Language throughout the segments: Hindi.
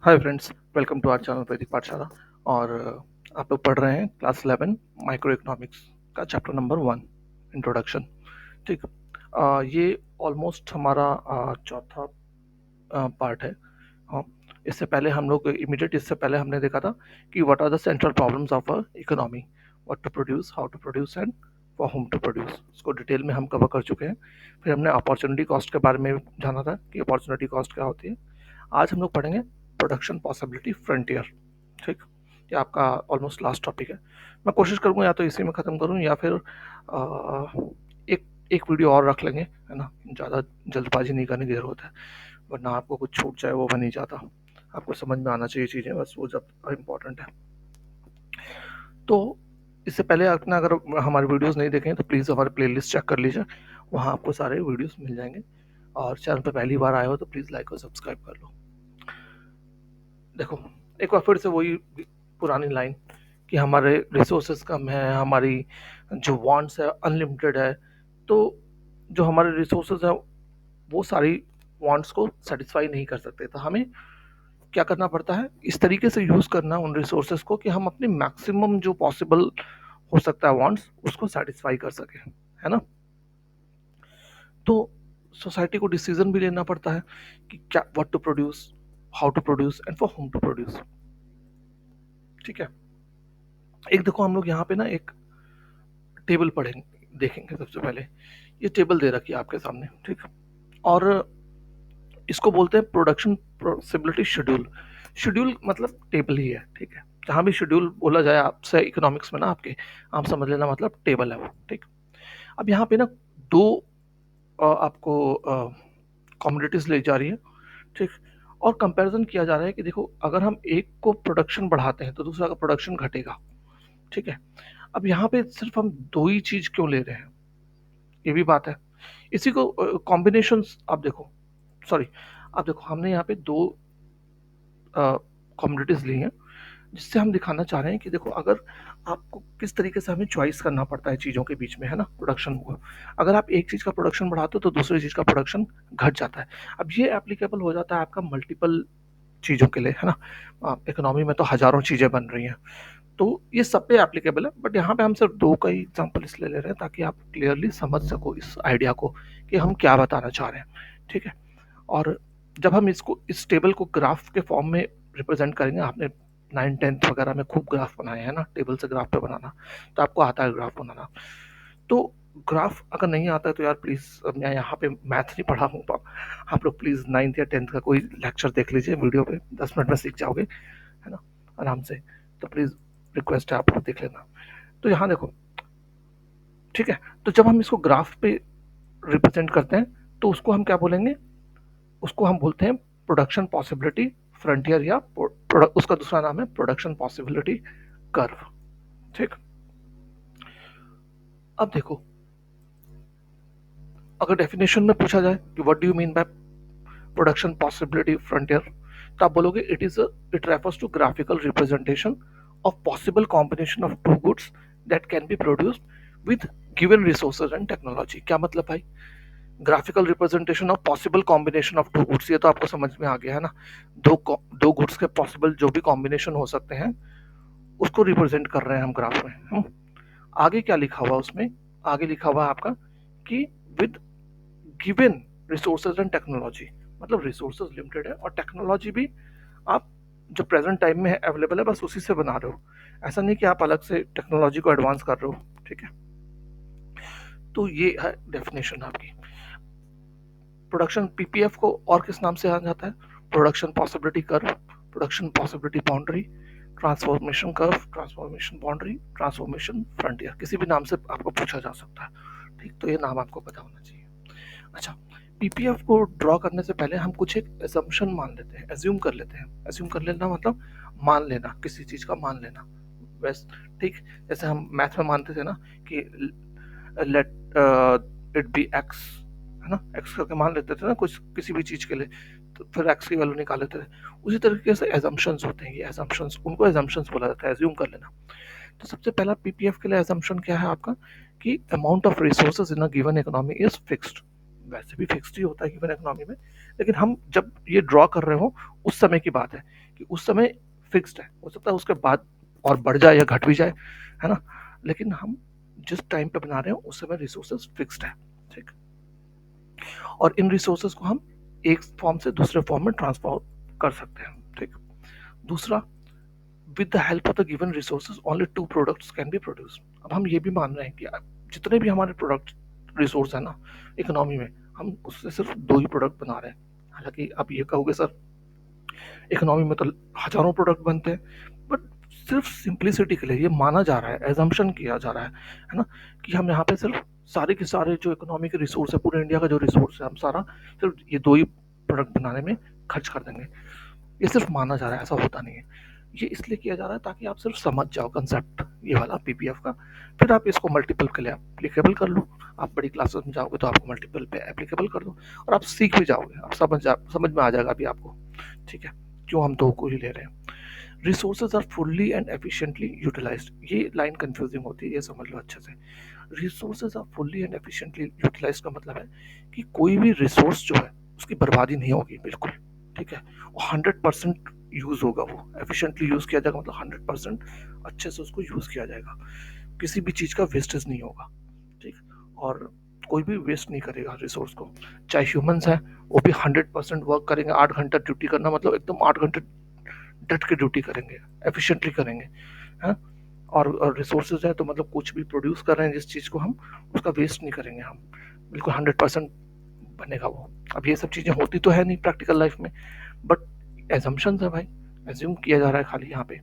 Hi friends, welcome to our channel Vaidik Pathshala. और आप लोग पढ़ रहे हैं क्लास 11 माइक्रो इकोनॉमिक्स का चैप्टर नंबर 1 इंट्रोडक्शन। ठीक। ये ऑलमोस्ट हमारा चौथा पार्ट है। हाँ। इससे पहले हमने देखा था कि what are the central problems of a economy, what to produce, how to produce and for whom to produce. इसको डिटेल में हम कवर कर चुके हैं। फिर हमने अपॉर्चुनिटी कॉस्ट के बारे में जाना था कि अपॉर्चुनिटी कॉस्ट क्या होती है। आज हम लोग पढ़ेंगे प्रोडक्शन पॉसिबिलिटी फ्रंटियर। ठीक। ये आपका ऑलमोस्ट लास्ट टॉपिक है। मैं कोशिश करूँगा या तो इसी में ख़त्म करूँ या फिर एक एक वीडियो और रख लेंगे, है ना। ज़्यादा जल्दबाजी नहीं करने की ज़रूरत है, वरना आपको कुछ छूट जाए वो बन नहीं जाता। आपको समझ में आना चाहिए चीज़ें, बस वो जब इम्पोर्टेंट है। तो इससे पहले आपने अगर हमारे वीडियोस नहीं देखे हैं तो प्लीज़ हमारे प्लेलिस्ट चेक कर लीजिए, वहाँ आपको सारे वीडियोस मिल जाएंगे। और चैनल पर पहली बार आए हो तो प्लीज़ लाइक और सब्सक्राइब कर लो। देखो, एक बार फिर से वही पुरानी लाइन कि हमारे रिसोर्सेज कम है, हमारी जो वांट्स है अनलिमिटेड है। तो जो हमारे रिसोर्सेज है वो सारी वांट्स को सेटिस्फाई नहीं कर सकते, तो हमें क्या करना पड़ता है, इस तरीके से यूज करना उन रिसोर्सेज को कि हम अपने मैक्सिमम जो पॉसिबल हो सकता है वांट्स उसको सेटिस्फाई कर सके, है ना। तो सोसाइटी को डिसीजन भी लेना पड़ता है कि क्या, what to produce, how to produce and for whom to produce. ठीक है। एक देखो, हम लोग यहाँ पे ना एक टेबल पढ़ेंगे, देखेंगे। सबसे पहले ये टेबल दे रखी है आपके सामने, ठीक। और इसको बोलते हैं प्रोडक्शन पॉसिबिलिटी शेड्यूल। शेड्यूल मतलब टेबल ही है, ठीक है। जहाँ भी शेड्यूल बोला जाए आपसे इकोनॉमिक्स में ना, आपके आप समझ लेना मतलब टेबल है वो, ठीक। अब यहाँ पे ना दो आपको कमोडिटीज ले जा रही है, ठीक। और कंपैरिजन किया जा रहा है कि देखो, अगर हम एक को प्रोडक्शन बढ़ाते हैं तो दूसरा का प्रोडक्शन घटेगा, ठीक है। अब यहाँ पे सिर्फ हम दो ही चीज क्यों ले रहे हैं, ये भी बात है। इसी को कॉम्बिनेशंस आप देखो, सॉरी, आप देखो हमने यहाँ पे दो कॉमोडिटीज ली हैं, जिससे हम दिखाना चाह रहे हैं कि देखो, अगर आपको किस तरीके से हमें चॉइस करना पड़ता है चीज़ों के बीच में, है ना, प्रोडक्शन को। अगर आप एक चीज़ का प्रोडक्शन बढ़ाते हो तो दूसरी चीज़ का प्रोडक्शन घट जाता है। अब ये एप्लीकेबल हो जाता है आपका मल्टीपल चीज़ों के लिए, है ना। इकोनॉमी में तो हजारों चीज़ें बन रही हैं, तो ये सब पे एप्लीकेबल है। बट यहाँ पे हम सिर्फ दो का ही एग्जाम्पल इसलिए ले रहे हैं ताकि आप क्लियरली समझ सको इस आइडिया को कि हम क्या बताना चाह रहे हैं, ठीक है। और जब हम इसको, इस टेबल को ग्राफ के फॉर्म में रिप्रेजेंट करेंगे, आपने 9th 10th वगैरह में खूब ग्राफ बनाए हैं ना, टेबल से ग्राफ पे बनाना, तो आपको आता है ग्राफ बनाना। तो ग्राफ अगर नहीं आता है तो यार प्लीज़, मैं यहाँ पे मैथ नहीं पढ़ा हूँ, आप लोग प्लीज़ 9th या 10th का कोई लेक्चर देख लीजिए वीडियो पे, 10 मिनट में सीख जाओगे, है ना, आराम से। तो प्लीज़ रिक्वेस्ट है, आप लोग देख लेना। तो यहाँ देखो, ठीक है। तो जब हम इसको ग्राफ पे रिप्रेजेंट करते हैं तो उसको हम क्या बोलेंगे, उसको हम बोलते हैं प्रोडक्शन पॉसिबिलिटी फ्रंटियर, या उसका दूसरा नाम है प्रोडक्शन पॉसिबिलिटी कर्व, ठीक। अब देखो, अगर डेफिनेशन में पूछा जाए कि what do you mean by production possibility frontier, तो आप बोलोगे it refers to graphical representation of possible combination of two goods that can be produced with given resources and technology. क्या मतलब भाई, graphical representation of possible combination of two goods, ये तो आपको समझ में आ गया है ना। दो गुड्स के पॉसिबल जो भी कॉम्बिनेशन हो सकते हैं उसको रिप्रेजेंट कर रहे हैं हम ग्राफ में, आगे क्या लिखा हुआ उसमें, आगे लिखा हुआ है आपका कि with given resources and technology, मतलब रिसोर्सेज लिमिटेड है और टेक्नोलॉजी भी आप जो प्रेजेंट टाइम में अवेलेबल है बस उसी से बना रहे हो। ऐसा नहीं कि आप अलग से टेक्नोलॉजी को एडवांस कर रहे हो, ठीक है। तो ये है डेफिनेशन आपकी। प्रोडक्शन पीपीएफ को और किस नाम से जाना जाता है, production possibility curve, production possibility boundary, transformation curve, transformation boundary, transformation frontier, किसी भी नाम से आपको पूछा जा सकता है, ठीक। तो ये नाम आपको पता होना चाहिए। अच्छा, पीपीएफ को ड्रॉ करने से पहले हम कुछ एक एजम्पशन मान लेते हैं, एज्यूम कर लेते हैं। एज्यूम कर लेना मतलब मान लेना, किसी चीज का मान लेना, बस, ठीक। जैसे हम मैथ में मानते थे ना कि लेट इट बी एक्स, है ना, एक्स करके मान लेते थे ना कुछ किसी भी चीज के लिए, तो फिर एक्स की वैल्यू निकाल लेते थे। उसी तरीके से एजम्पशंस होते हैं, ये एजम्पशंस, उनको एजम्पशंस बोला जाता है, एज्यूम कर लेना। तो सबसे पहला पीपीएफ के लिए एजम्पशन क्या है आपका, कि amount of resources in a given economy is fixed. वैसे भी फिक्स्ड ही होता है गिवन इकोनॉमी में, लेकिन हम जब ये ड्रॉ कर रहे हो उस समय की बात है कि उस समय फिक्स्ड हो सकता है उसके बाद और बढ़ जाए या घट भी जाए, है ना, लेकिन हम जिस टाइम पे बना रहे हैं उस समय रिसोर्सेज फिक्स्ड है, ठीक। और इन रिसोर्सेज को हम एक फॉर्म से दूसरे फॉर्म में ट्रांसफर कर सकते हैं, ठीक। दूसरा, with the help of the given resources only 2 products can be produce. अब हम ये भी मान रहे हैं कि जितने भी हमारे प्रोडक्ट रिसोर्स है ना इकोनॉमी में, हम उससे सिर्फ 2 ही प्रोडक्ट बना रहे हैं। हालांकि आप ये कहोगे सर इकोनॉमी में तो हजारों प्रोडक्ट बनते हैं, बट सिर्फ सिंप्लिसिटी के लिए ये माना जा रहा है, एजम्पशन किया जा रहा है ना, कि हम यहाँ पे सिर्फ सारे के सारे जो इकोनॉमी के रिसोर्स है, पूरे इंडिया का जो रिसोर्स है, हम सारा सिर्फ ये 2 ही प्रोडक्ट बनाने में खर्च कर देंगे। ये सिर्फ माना जा रहा है, ऐसा होता नहीं है। ये इसलिए किया जा रहा है ताकि आप सिर्फ समझ जाओ कंसेप्ट ये वाला पीपीएफ का, फिर आप इसको मल्टीपल के लिए एप्लीकेबल कर लो। आप बड़ी क्लासेस में जाओगे तो आपको मल्टीपल पे एप्लीकेबल कर दो और आप सीख भी जाओगे, आप समझ में आ जाएगा अभी आपको, ठीक है, क्यों हम 2 को ही ले रहे हैं। Resources are fully and efficiently utilised, ये लाइन कंफ्यूजिंग होती है, ये समझ लो अच्छे से। Resources are fully and efficiently utilised का मतलब है कि कोई भी रिसोर्स जो है उसकी बर्बादी नहीं होगी, बिल्कुल, ठीक है। वो 100% यूज होगा, वो एफिशिएंटली यूज किया जाएगा, मतलब 100% अच्छे से उसको यूज किया जाएगा, किसी भी चीज का वेस्टेज नहीं होगा, ठीक। और कोई भी वेस्ट नहीं करेगा रिसोर्स को, चाहे ह्यूमंस है वो भी 100% वर्क करेंगे। 8 घंटा ड्यूटी करना मतलब एकदम 8 घंटे डट के ड्यूटी करेंगे, एफिशिएंटली करेंगे, है। और रिसोर्सेज है तो मतलब कुछ भी प्रोड्यूस कर रहे हैं जिस चीज को, हम उसका वेस्ट नहीं करेंगे, हम बिल्कुल 100% बनेगा वो। अब ये सब चीजें होती तो है नहीं प्रैक्टिकल लाइफ में, बट एजम्पशन है भाई, एज्यूम किया जा रहा है खाली यहाँ पे।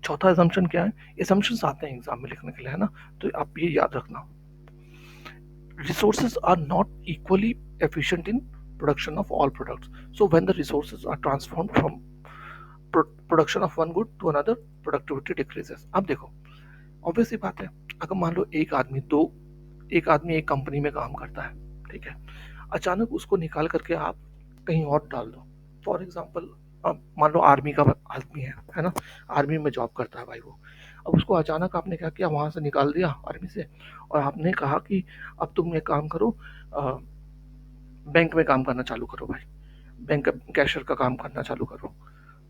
चौथा एजम्पशन क्या है, एजम्पशंस आते हैं एग्जाम में लिखने के लिए, है ना, तो आप ये याद रखना, resources are not equally efficient in production of all products. So when the resources are transformed from production of one good to another, productivity decreases. अब देखो, ऑब्वियस सी बात है, अगर मान लो एक आदमी एक कंपनी में काम करता है, ठीक है, अचानक उसको निकाल करके आप कहीं और डाल दो। फॉर एग्जाम्पल, मान लो आर्मी का आदमी है ना, आर्मी में जॉब करता है भाई वो। अब उसको अचानक आपने क्या किया, वहां से निकाल दिया आर्मी से, और आपने कहा कि अब तुम एक काम करो, बैंक में काम करना चालू करो भाई, बैंक कैशियर का काम करना चालू करो।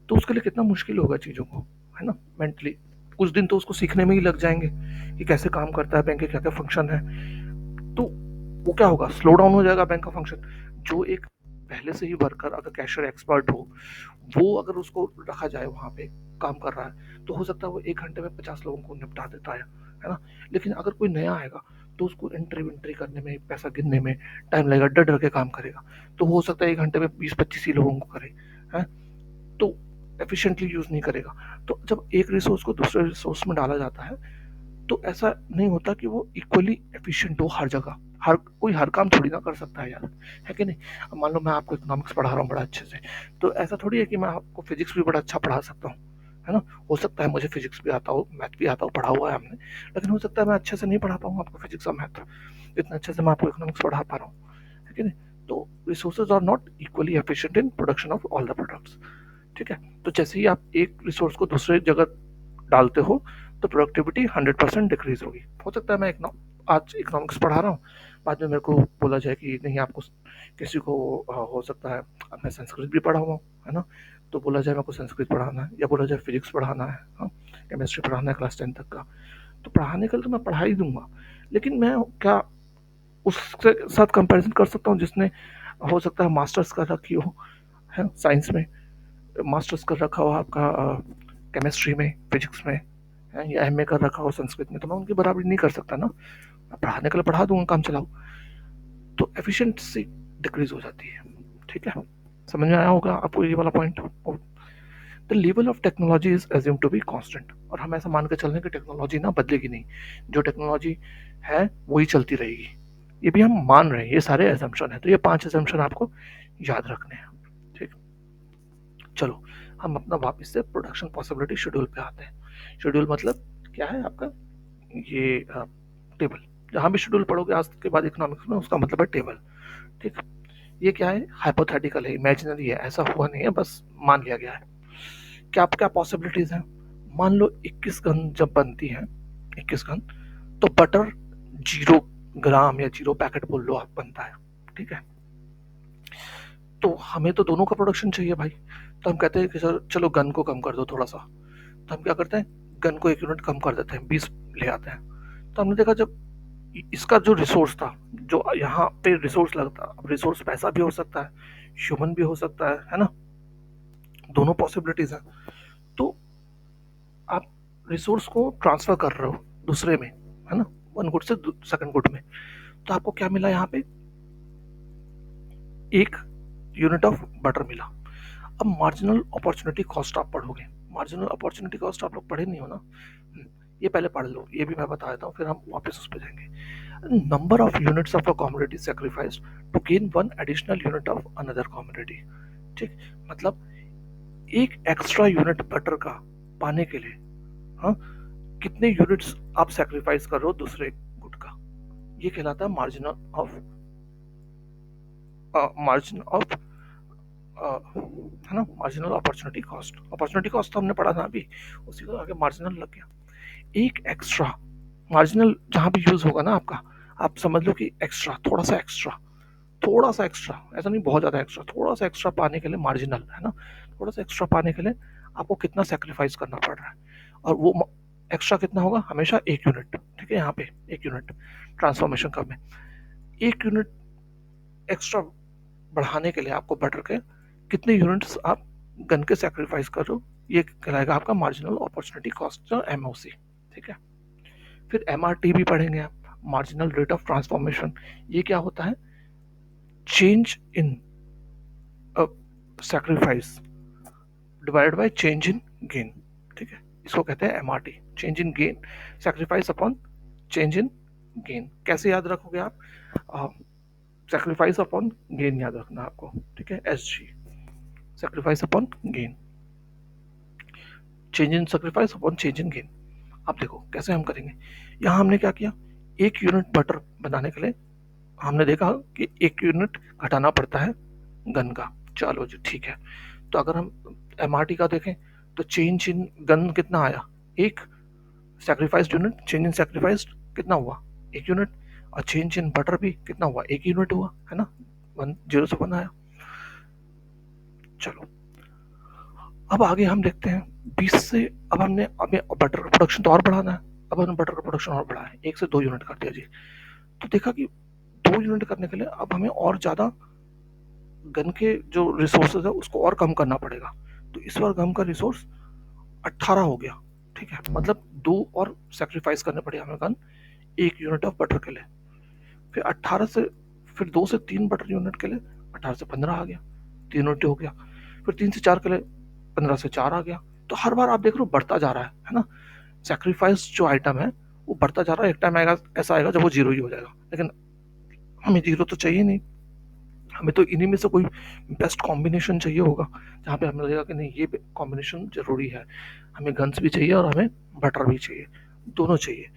तो उसके लिए कितना मुश्किल होगा चीज़ों को, है ना, मेंटली। कुछ दिन तो उसको सीखने में ही लग जाएंगे कि कैसे काम करता है बैंक के, क्या क्या फंक्शन है। तो वो क्या होगा, स्लो डाउन हो जाएगा बैंक का फंक्शन। जो एक पहले से ही वर्कर अगर कैशियर एक्सपर्ट हो, वो अगर उसको रखा जाए वहाँ पे काम कर रहा है, तो हो सकता है वो 1 घंटे में 50 लोगों को निपटा देता है ना। लेकिन अगर कोई नया आएगा तो उसको एंट्री विंट्री करने में, पैसा गिनने में टाइम लगेगा, डर डर के काम करेगा, तो हो सकता है 1 घंटे में 20-25 ही लोगों को करे, है। तो एफिशिएंटली यूज नहीं करेगा। तो जब एक रिसोर्स को दूसरे रिसोर्स में डाला जाता है, तो ऐसा नहीं होता कि वो इक्वली एफिशिएंट हो हर जगह। हर कोई हर काम थोड़ी ना कर सकता है यार, है कि नहीं। अब मान लो मैं आपको इकोनॉमिक्स पढ़ा रहा हूँ बड़ा अच्छे से, तो ऐसा थोड़ी है कि मैं आपको फिजिक्स भी बड़ा अच्छा पढ़ा सकता हूँ, है ना। हो सकता है मुझे फिजिक्स भी आता हो, मैथ भी आता हो, पढ़ा हुआ है हमने, लेकिन हो सकता है मैं अच्छे से नहीं पढ़ा पाऊँ आपको फिजिक्स और मैथ, इतना अच्छे से मैं आपको इकोनॉमिक्स पढ़ा पा रहा हूँ, है कि नहीं। तो resources are not equally efficient in production of all the products, ठीक है। तो जैसे ही आप एक रिसोर्स को दूसरे जगह डालते हो, तो प्रोडक्टिविटी 100% डिक्रीज होगी। हो सकता है मैं आज इकोनॉमिक्स पढ़ा रहा हूँ, बाद में मेरे को बोला जाए कि नहीं, आपको किसी को हो सकता है, अब मैं संस्कृत भी पढ़ा हुआ हूँ, है ना, तो बोला जाए मेरे को संस्कृत पढ़ाना है, या बोला जाए फिजिक्स पढ़ाना है, हाँ, केमिस्ट्री पढ़ाना है क्लास 10 तक का, तो पढ़ाने के लिए तो मैं पढ़ा ही दूंगा। लेकिन मैं क्या उसके साथ कंपैरिजन कर सकता हूँ जिसने हो सकता है मास्टर्स कर रखी हो, है, साइंस में मास्टर्स कर रखा हो आपका, केमिस्ट्री में, फिजिक्स में, है, या एमए कर रखा हो संस्कृत में, तो मैं उनकी बराबरी नहीं कर सकता ना। मैं पढ़ाने के लिए पढ़ा दूंगा, काम चलाऊँ, तो एफिशिएंसी डिक्रीज हो जाती है, ठीक है। समझ में आया होगा आपको ये वाला point. The level of technology is assume to be constant, और हम ऐसा मान के चल रहे हैं कि टेक्नोलॉजी ना बदलेगी नहीं, जो टेक्नोलॉजी है वही चलती रहेगी, ये भी हम मान रहे हैं। ये सारे एजम्पशन है, तो ये 5 एजम्पशन आपको याद रखने हैं, ठीक। चलो हम अपना वापस से प्रोडक्शन पॉसिबिलिटी शेड्यूल पे आते हैं। शेड्यूल मतलब क्या है आपका, ये टेबल, जहाँ भी शेड्यूल पढ़ोगे आज के बाद इकोनॉमिक्स में, उसका मतलब है टेबल, ठीक। ये क्या है, हाइपोथेटिकल है, इमेजिनरी है, ऐसा हुआ नहीं है, बस मान लिया गया है। क्या क्या पॉसिबिलिटीज हैं, मान लो 21 गन जब बनती है, 21 गन, तो बटर 0 ग्राम या 0 पैकेट बोल लो आप बनता है, ठीक है। तो हमें तो दोनों का प्रोडक्शन चाहिए भाई। तो हम कहते हैं कि सर चलो गन को कम कर दो थोड़ा सा। तो हम क्या करते हैं, गन को 1 यूनिट कम कर देते हैं, 20 ले आते हैं। तो हमने देखा जब इसका जो रिसोर्स था, जो यहाँ पे रिसोर्स लगता, अब रिसोर्स पैसा भी हो सकता है, ह्यूमन भी हो सकता है ना, दोनों पॉसिबिलिटीज हैं। तो आप रिसोर्स को ट्रांसफर कर रहे हो दूसरे में, है ना, वन गुड से सेकंड गुड में। तो आपको क्या मिला यहाँ पे, 1 यूनिट ऑफ बटर मिला। अब मार्जिनल अपॉर्चुनिटी कॉस्ट आप पढ़ोगे, मार्जिनल अपॉर्चुनिटी कॉस्ट आप लोग पढ़े नहीं हो ना, ये पहले पढ़ लो, ये भी मैं बता देता हूँ, फिर हम वापस उस पर जाएंगे। Number of units of a commodity sacrificed to gain 1 additional unit of another commodity. ठीक, मतलब एक एक्स्ट्रा यूनिट बटर का पाने के लिए, हाँ, कितने यूनिट्स आप सेक्रीफाइस कर रहे हो दूसरे गुड का, ये कहलाता है मार्जिन ऑफ है ना, marginal opportunity cost. Opportunity cost तो हमने पढ़ा था अभी, उसी को आगे मार्जिनल लग गया। एक एक्स्ट्रा मार्जिनल जहां भी यूज होगा ना आपका, आप समझ लो कि एक्स्ट्रा, थोड़ा सा एक्स्ट्रा, ऐसा नहीं बहुत ज्यादा एक्स्ट्रा, थोड़ा सा एक्स्ट्रा पाने के लिए मार्जिनल, है ना, थोड़ा सा एक्स्ट्रा पाने के लिए आपको कितना सेक्रीफाइस करना पड़ रहा है। और वो एक्स्ट्रा कितना होगा, हमेशा 1 यूनिट। ठीक है, यहाँ पे 1 यूनिट ट्रांसफॉर्मेशन कब में, 1 यूनिट एक्स्ट्रा बढ़ाने के लिए आपको बटर के कितने यूनिट्स आप गन के सेक्रीफाइस कर रहे हो, ये कहलाएगा आपका मार्जिनल अपॉर्चुनिटी कॉस्ट, एमओसी। ठीक है, फिर एमआरटी भी पढ़ेंगे आप, मार्जिनल रेट ऑफ ट्रांसफॉर्मेशन। ये क्या होता है, change in sacrifice divided by change in gain. ठीक है, इसको कहते हैं MRT, change in gain, sacrifice upon change in gain. कैसे याद रखोगे आप, सेक्रीफाइस अपॉन गेन याद रखना आपको। ठीक है, SG, sacrifice upon gain, change in sacrifice upon change in gain. अब देखो कैसे हम करेंगे। यहाँ हमने क्या किया, 1 यूनिट बटर बनाने के लिए हमने देखा कि 1 यूनिट घटाना पड़ता है गन का। चलो जी ठीक है, तो अगर हम एमआरटी का देखें तो चेंज इन गन कितना आया, 1, sacrificed unit, change in sacrificed कितना हुआ, 1 यूनिट, और चेंज इन बटर भी कितना हुआ, 1 यूनिट हुआ, है ना, 0 से 1 आया। चलो अब आगे हम देखते हैं 20 से, अब हमने अभी बटर का प्रोडक्शन तो और बढ़ाना है, अब हमने बटर का प्रोडक्शन और बढ़ाया, 1 से 2 यूनिट कर दिया जी। तो देखा कि 2 यूनिट करने के लिए अब हमें और ज्यादा गन के जो रिसोर्सेज है उसको और कम करना पड़ेगा। तो इस बार गन का रिसोर्स 18 हो गया। ठीक है, मतलब 2 और सेक्रीफाइस करने पड़े हमें गन 1 यूनिट ऑफ बटर के लिए। फिर 18 से, फिर 2 से 3 बटर यूनिट के लिए 18 से 15 आ गया, 3 यूनिट हो गया। फिर 3 से 4 के लिए 15 से 4 आ गया। तो हर बार आप देख रहे हो बढ़ता जा रहा है ना, सेक्रीफाइस जो आइटम है वो बढ़ता जा रहा है। एक टाइम आएगा, ऐसा आएगा जब वो 0 ही हो जाएगा, लेकिन हमें 0 तो चाहिए नहीं, हमें तो इन्हीं में से कोई बेस्ट कॉम्बिनेशन चाहिए होगा, जहाँ पे हमें लगेगा कि नहीं ये कॉम्बिनेशन जरूरी है, हमें गन्स भी चाहिए और हमें बटर भी चाहिए, दोनों चाहिए।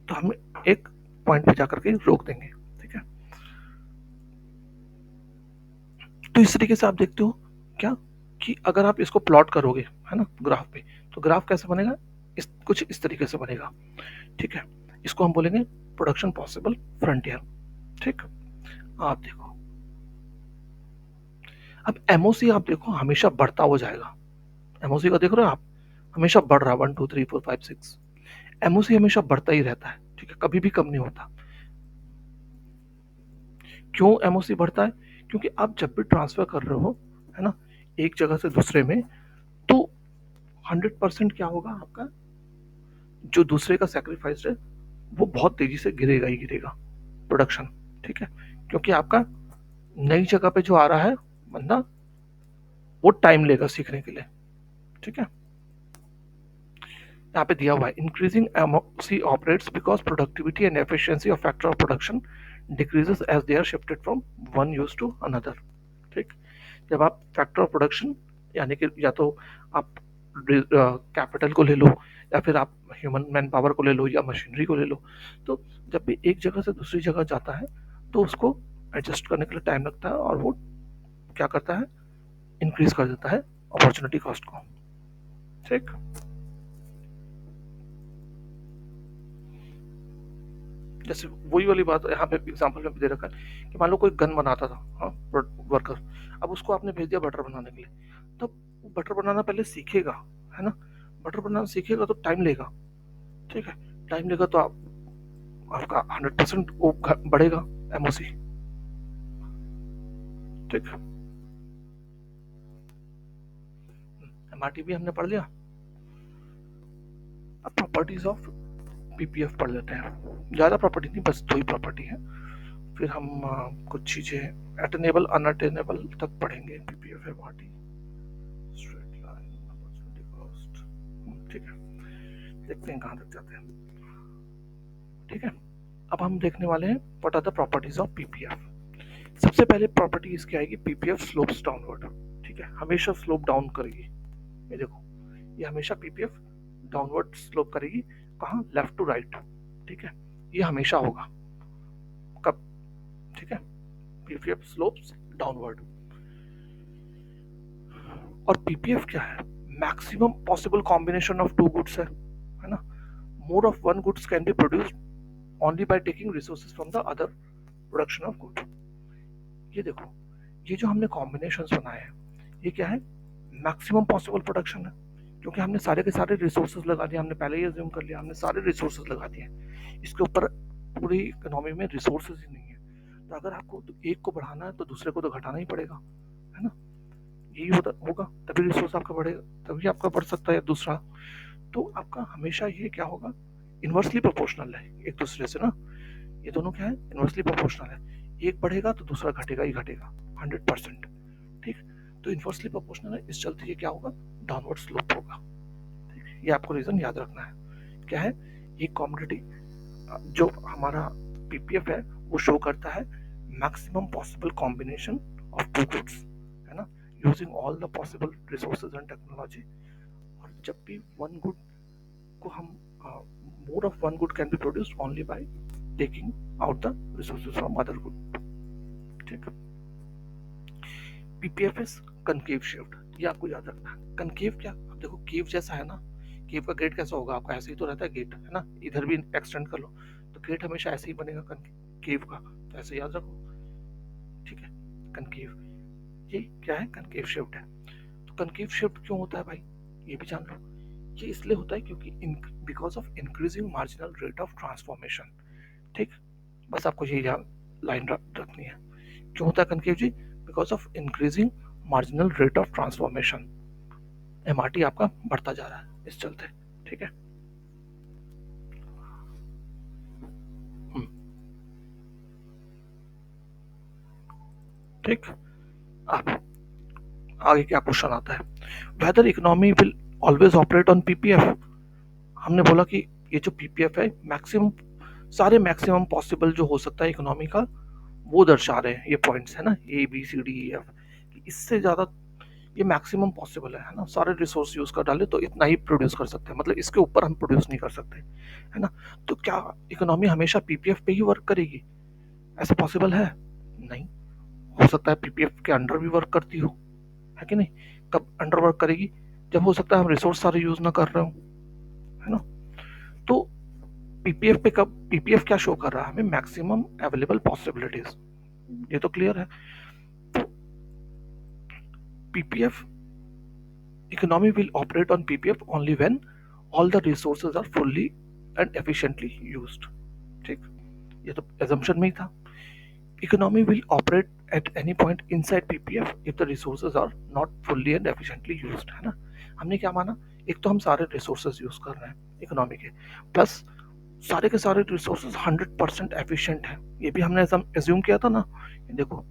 तो हम एक पॉइंट पे जाकर के रोक देंगे। ठीक है, तो इस तरीके से आप देखते हो क्या, कि अगर आप इसको प्लॉट करोगे, है ना, ग्राफ पे, तो ग्राफ कैसे बनेगा, कुछ इस तरीके से बनेगा। ठीक है, इसको हम बोलेंगे प्रोडक्शन पॉसिबल फ्रंटियर। ठीक, आप देखो, अब एमओसी आप देखो हमेशा बढ़ता हो जाएगा। एमओसी का देख रहे हो आप, हमेशा बढ़ रहा है, 1 2 3 4 5 6, एमओसी हमेशा बढ़ता ही रहता है। ठीक है, कभी भी कम नहीं होता। क्यों एमओसी बढ़ता है, क्योंकि आप जब भी ट्रांसफर कर रहे हो, है ना, एक जगह से दूसरे में, तो 100% क्या होगा आपका, जो दूसरे का सेक्रीफाइस है वो बहुत तेजी से गिरेगा ही गिरेगा प्रोडक्शन। ठीक है, क्योंकि आपका नई जगह पे जो आ रहा है बंदा, वो टाइम लेगा सीखने के लिए। ठीक है, यहाँ पे दिया हुआ है, increasing MOC operates because productivity and efficiency of factor of production decreases as they are shifted from one use to another. ठीक, जब आप फैक्टर ऑफ प्रोडक्शन, यानी कि या तो आप कैपिटल को ले लो, या फिर आप ह्यूमन मैन पावर को ले लो, या मशीनरी को ले लो, तो जब भी एक जगह से दूसरी जगह जाता है तो उसको एडजस्ट करने के लिए टाइम लगता है, और वो क्या करता है, इंक्रीज कर देता है अपॉर्चुनिटी कॉस्ट को। ठीक, जैसे वही वाली बात यहाँ पे एग्जाम्पल में भी दे रखा है कि मान लो कोई गन बनाता था, हाँ, वर्कर, अब उसको आपने भेज दिया बटर बनाने के लिए, तो बटर बनाना पहले सीखेगा, है ना, बटर बनाना सीखेगा तो टाइम लेगा, ठीक है, टाइम लेगा तो आपका 100% वो बढ़ेगा एमओसी, ठीक। एमआरटी भी हमने पढ़ लिया। अब प्रॉपर्टीज ऑफ पीपीएफ पढ़ लेते हैं, ज़्यादा प्रॉपर्टी नहीं, बस 2 ही प्रॉपर्टी है, फिर हम कुछ चीज़ें अटेनेबल अनअटेनेबल तक पढ़ेंगे। PPF MRT straight line opportunity cost, ठीक है, देखते हैं कहाँ तक जाते हैं, ठीक है। अब हम देखने वाले हैं what are the properties of PPF. सबसे पहले प्रॉपर्टी इसकी आएगी पीपीएफ स्लोप्स डाउनवर्ड, ठीक है, हमेशा स्लोप डाउन करेगी, ये देखो, ये हमेशा पीपीएफ डाउनवर्ड स्लोप करेगी, कहाँ, लेफ्ट टू राइट, ठीक है, ये हमेशा होगा, कब, ठीक है, पीपीएफ स्लोप्स डाउनवर्ड। और पीपीएफ क्या है, maximum possible combination of two goods है ना, more of one goods can be produced only by taking resources from the other production of good. ये देखो, ये जो हमने कॉम्बिनेशंस बनाए हैं, ये क्या है, मैक्सिमम पॉसिबल प्रोडक्शन है, क्योंकि हमने सारे के सारे रिसोर्सेज लगा दिए, हमने पहले ही अज्यूम कर लिया, हमने सारे रिसोर्सेज लगा दिए, इसके ऊपर पूरी इकोनॉमी में रिसोर्सेज ही नहीं है, तो अगर आपको एक को बढ़ाना है तो दूसरे को तो घटाना ही पड़ेगा, है ना, यही होगा, तभी रिसोर्स आपका बढ़ेगा, तभी आपका बढ़ सकता है दूसरा, तो आपका हमेशा ये क्या होगा, इन्वर्सली प्रोपोर्शनल है एक दूसरे से ना, ये दोनों क्या है, इन्वर्सली प्रोपोर्शनल है, एक बढ़ेगा तो दूसरा घटेगा ही घटेगा 100%, ठीक, तो इन्वर्सली प्रोपोर्शनल है, इस चलते ये क्या होगा, डाउनवर्ड स्लोप होगा, ठीक, ये आपको रीजन याद रखना है, क्या है, ये कॉमोडिटी जो हमारा पीपीएफ है वो शो करता है maximum possible combination of two goods, है ना, using all the possible resources and technology, और जब भी वन गुड को हम more of one good can be produced only by taking out the resources from other good, ठीक। पीपीएफ इज कनकेव शेप्ड, ये आपको याद रखना है, कनकेव क्या, अब देखो केव जैसा है ना, केव का गेट कैसा होगा, आपका ऐसे ही तो रहता है गेट, है ना, इधर भी एक्सटेंड कर लो तो गेट हमेशा ऐसे ही बनेगा केव का, तो ऐसे याद रखो, ठीक है, कनकेव, ये क्या है, कनकेव शेप्ड है, तो कनकेव शेप्ड क्यों होता है भाई, ये भी जान लो, ये इसलिए होता है क्योंकि because of increasing marginal rate of transformation, ठीक, बस आपको ये लाइन रखनी है, क्यों होता है कनकेव जी, because of increasing marginal rate of transformation, MRT आपका बढ़ता जा रहा है इस चलते, ठीक है, ठीक। अब आगे क्या क्वेश्चन आता है, whether economy will always operate on PPF, हमने बोला कि ये जो पीपीएफ है मैक्सिमम, सारे मैक्सिमम पॉसिबल जो हो सकता है इकोनॉमी का वो दर्शा रहे हैं, ये पॉइंट्स है ना, A B C D E F, इससे ज़्यादा ये मैक्सिमम पॉसिबल है ना, सारे रिसोर्स यूज़ कर डाले तो इतना ही प्रोड्यूस कर सकते हैं, मतलब इसके ऊपर हम प्रोड्यूस नहीं कर सकते, है ना, तो क्या इकोनॉमी हमेशा पीपीएफ पे ही वर्क करेगी, ऐसा पॉसिबल है नहीं, हो सकता है पीपीएफ के अंडर भी वर्क करती हो, है कि नहीं, कब अंडर वर्क करेगी, जब हो सकता है हम रिसोर्स सारे यूज ना कर रहे हो, है ना, तो पीपीएफ पे कब, पीपीएफ क्या शो कर रहा है हमें, मैक्सिमम अवेलेबल पॉसिबिलिटीज, ये तो क्लियर है, तो PPF economy will operate on PPF only when all the resources are fully and efficiently used, ठीक, ये तो assumption में ही था, economy will operate at any point inside PPF if the resources are not fully and efficiently used, है ना, हमने क्या माना, एक तो हम सारे resources यूज कर रहे हैं इकोनॉमी के, प्लस सारे के सारे रिसोर्सेज 100% एफिशिएंट है, ये भी हमने एज्यूम किया था ना, देखो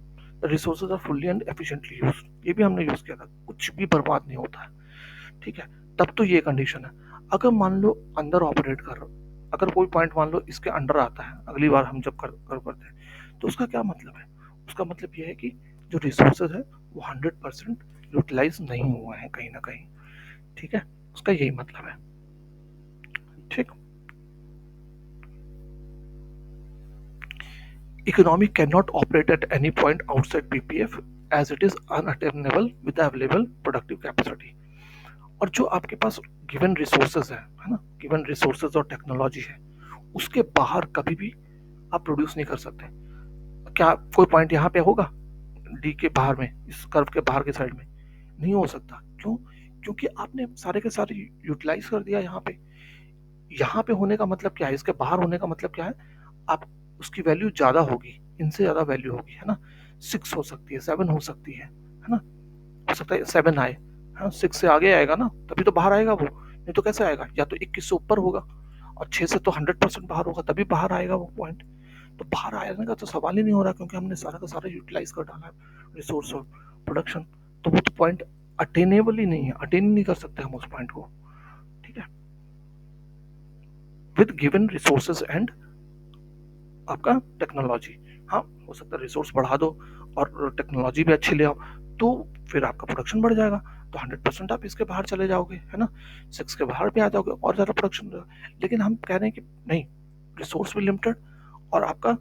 resources are fully and efficiently use, ये भी हमने यूज किया था, कुछ भी बर्बाद नहीं होता है, ठीक है, तब तो ये कंडीशन है, अगर मान लो अंदर ऑपरेट कर रहा हो, अगर कोई पॉइंट मान लो इसके अंडर आता है अगली बार हम जब करते हैं, तो उसका क्या मतलब है, उसका मतलब ये है कि जो रिसोर्सेज है वो 100% यूटिलाइज नहीं हुआ है कहीं ना कहीं, ठीक है, उसका यही मतलब है, ठीक। Economy cannot operate at any point outside PPF as it is unattainable with the available productive capacity. और जो आपके पास गिवन रिसोर्सेज है ना, गिवन रिसोर्सेज और टेक्नोलॉजी है, उसके बाहर कभी भी आप प्रोड्यूस नहीं कर सकते। क्या कोई पॉइंट यहाँ पे होगा डी के बाहर में, इस कर्व के बाहर के साइड में? नहीं हो सकता। क्यों? क्योंकि आपने सारे के सारे यूटिलाइज कर दिया यहाँ पे। यहाँ पे होने का मतलब क्या है, इसके बाहर होने का मतलब क्या है? आप उसकी वैल्यू ज्यादा होगी, इनसे ज्यादा वैल्यू होगी, है ना? 6 हो सकती है, 7 हो सकती है ना? हो सकता है 7 आए, हाँ 6 से आगे आएगा ना, तभी तो बाहर आएगा वो, नहीं तो कैसे आएगा? या तो 21 से ऊपर होगा, और 6 से तो 100% बाहर होगा, तभी बाहर आएगा वो पॉइंट। तो बाहर आने का तो सवाल ही नहीं हो रहा, क्योंकि हमने सारा का सारा यूटिलाइज कर डाला है रिसोर्स और प्रोडक्शन। तो वो तो पॉइंट अटेनेबल ही नहीं है, अटेन ही नहीं कर सकते हम उस पॉइंट को। ठीक है, विद गिवन रिसोर्सेज एंड आपका टेक्नोलॉजी। हाँ, हो सकता है रिसोर्स बढ़ा दो और टेक्नोलॉजी भी अच्छी ले आओ, तो फिर आपका प्रोडक्शन बढ़ जाएगा, तो 100% आप इसके बाहर चले जाओगे, है ना? 6 के बाहर भी आ जाओगे और ज़्यादा प्रोडक्शन। लेकिन हम कह रहे हैं कि नहीं, रिसोर्स भी लिमिटेड और आपका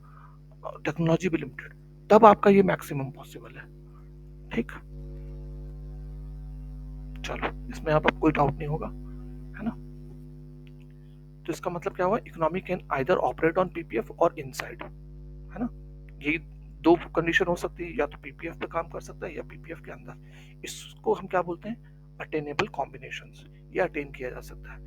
टेक्नोलॉजी भी लिमिटेड, तब आपका ये मैक्सिमम पॉसिबल है। ठीक, चलो इसमें आप कोई डाउट नहीं होगा, है ना? तो इसका मतलब क्या हुआ? Economy can either operate on PPF और इनसाइड, है ना? यही दो कंडीशन हो सकती है, या तो पीपीएफ पे काम कर सकता है या पीपीएफ के अंदर। इसको हम क्या बोलते हैं? Attainable combinations. ये अटेन किया जा सकता है।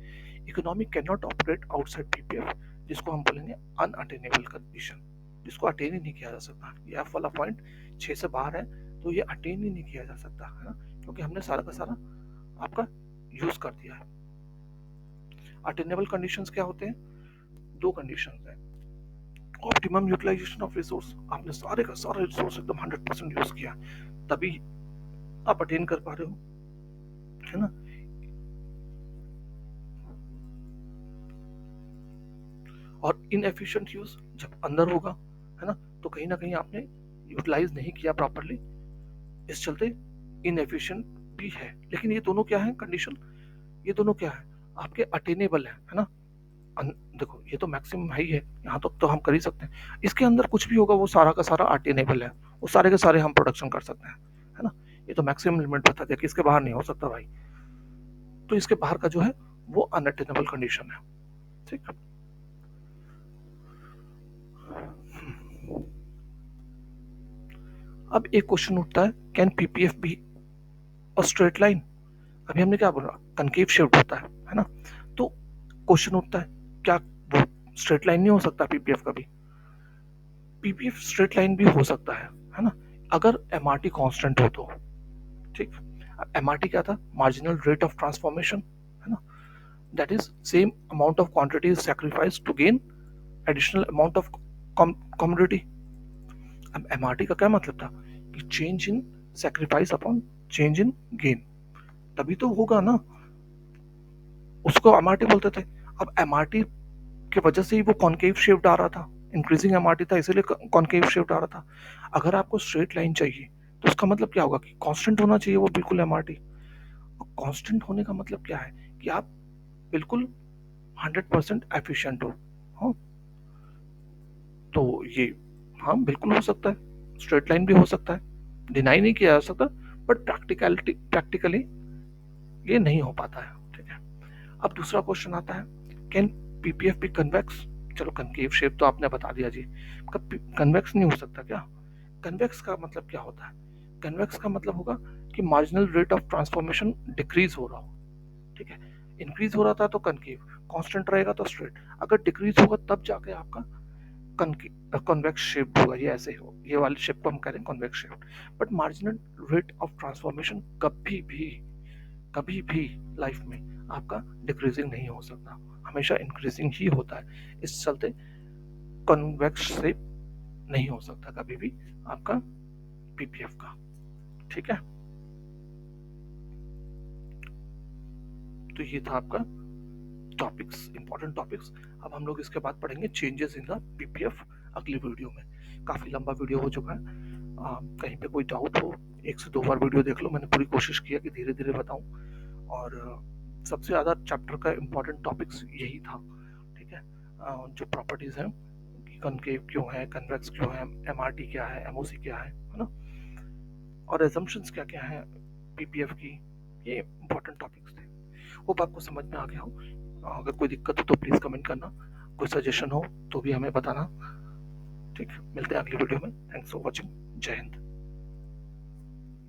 Economy can not operate outside PPF, जिसको हम बोलेंगे अनअटेनेबल कंडीशन, जिसको अटेन ही नहीं किया जा सकता। ये एफ वाला पॉइंट 6 से बाहर है, तो ये अटेन ही नहीं किया जा सकता, है ना? क्योंकि हमने सारा का सारा आपका यूज कर दिया है। अटेनेबल कंडीशंस क्या होते हैं? दो कंडीशंस हैं। ऑप्टिमम यूटिलाइजेशन ऑफ रिसोर्स, आपने सारे का सारा रिसोर्स एकदम 100% यूज किया, तभी आप अटेन कर पा रहे हो, है ना? और इनएफिशिएंट यूज जब अंदर होगा, है ना, तो कहीं ना कहीं आपने यूटिलाइज नहीं किया प्रॉपरली, इस चलते इनएफिशिएंट भी है। लेकिन ये दोनों क्या है कंडीशन? ये दोनों क्या है? आपके अटेनेबल है ना? देखो ये तो मैक्सिमम है ही है, यहाँ तक तो हम कर ही सकते हैं। इसके अंदर कुछ भी होगा वो सारा का सारा अटेनेबल है, वो सारे के सारे हम प्रोडक्शन कर सकते हैं, है ना? ये तो मैक्सिमम लिमिट बता दिया कि इसके बाहर नहीं हो सकता भाई। तो इसके बाहर का जो है वो अनअटेनेबल कंडीशन है। ठीक, अब एक क्वेश्चन उठता है, can PPF be a straight line? अभी हमने क्या बोला? कनकेव शेप्ड होता है ना? तो क्वेश्चन उठता है, क्या वो स्ट्रेट लाइन नहीं हो सकता पीपीएफ का भी? पीपीएफ स्ट्रेट लाइन भी हो सकता है ना? अगर एमआरटी कांस्टेंट हो तो। ठीक, एमआरटी क्या था? मार्जिनल रेट ऑफ ट्रांसफॉर्मेशन, है ना? That is same amount of quantity is sacrifice to gain additional amount of commodity. अब एमआरटी का क्या मतलब था? कि change in sacrifice upon change in gain, तभी तो होगा ना, उसको एमआरटी बोलते थे। अब एमआरटी की वजह से ही वो कॉन्केव शेप्ड आ रहा था, इंक्रीजिंग एमआरटी था इसीलिए कॉन्केव शेप्ड आ रहा था। अगर आपको स्ट्रेट लाइन चाहिए तो उसका मतलब क्या होगा? कि कांस्टेंट होना चाहिए वो बिल्कुल एमआरटी। कांस्टेंट होने का मतलब क्या है? कि आप बिल्कुल 100% एफिशिएंट हो। हाँ, तो ये, हाँ बिल्कुल हो सकता है, स्ट्रेट लाइन भी हो सकता है, डिनाई नहीं किया जा सकता, बट प्रैक्टिकली ये नहीं हो पाता है। ठीक है, अब दूसरा क्वेश्चन आता है, कैन पीपीएफ बी कन्वेक्स? चलो कनकेव शेप तो आपने बता दिया जी, कन्वेक्स नहीं हो सकता क्या? कन्वेक्स का मतलब क्या होता है? कन्वेक्स का मतलब होगा कि marginal rate of transformation decrease हो रहा हो। ठीक है, इंक्रीज हो रहा था तो कनकेव, कांस्टेंट रहेगा तो स्ट्रेट, अगर डिक्रीज होगा तब जाके आपका कॉन्वेक्स शेप होगा। ये ऐसे हो, ये वाले शेप को हम कह रहे हैं convex shape. But marginal rate of transformation कभी भी लाइफ में आपका डिक्रीजिंग नहीं हो सकता, हमेशा इंक्रीजिंग ही होता है। इस चलते कॉन्वेक्स शेप नहीं हो सकता कभी भी आपका पीपीएफ का। ठीक है, तो ये था आपका टॉपिक्स, इंपॉर्टेंट टॉपिक्स। अब हम लोग इसके बाद पढ़ेंगे चेंजेस इन द पीपीएफ अगली वीडियो में। काफी लंबा वीडियो हो चुका है, कहीं पे कोई डाउट हो 1 से 2 बार वीडियो देख लो, मैंने पूरी कोशिश किया कि धीरे धीरे बताऊं। और सबसे ज्यादा चैप्टर का इम्पोर्टेंट टॉपिक्स यही था। ठीक है, जो प्रॉपर्टीज हैं कि कनकेव क्यों है, कन्वेक्स क्यों है, एमआरटी क्या है, एमओसी क्या है ना, और एजम्पशंस क्या क्या है पीपीएफ की, ये इम्पोर्टेंट टॉपिक्स थे। होप आपको समझ में आ गया हो। अगर कोई दिक्कत हो तो प्लीज कमेंट करना, कोई सजेशन हो तो भी हमें बताना। ठीक, मिलते हैं अगली वीडियो में। Thanks for watching. जय हिंद।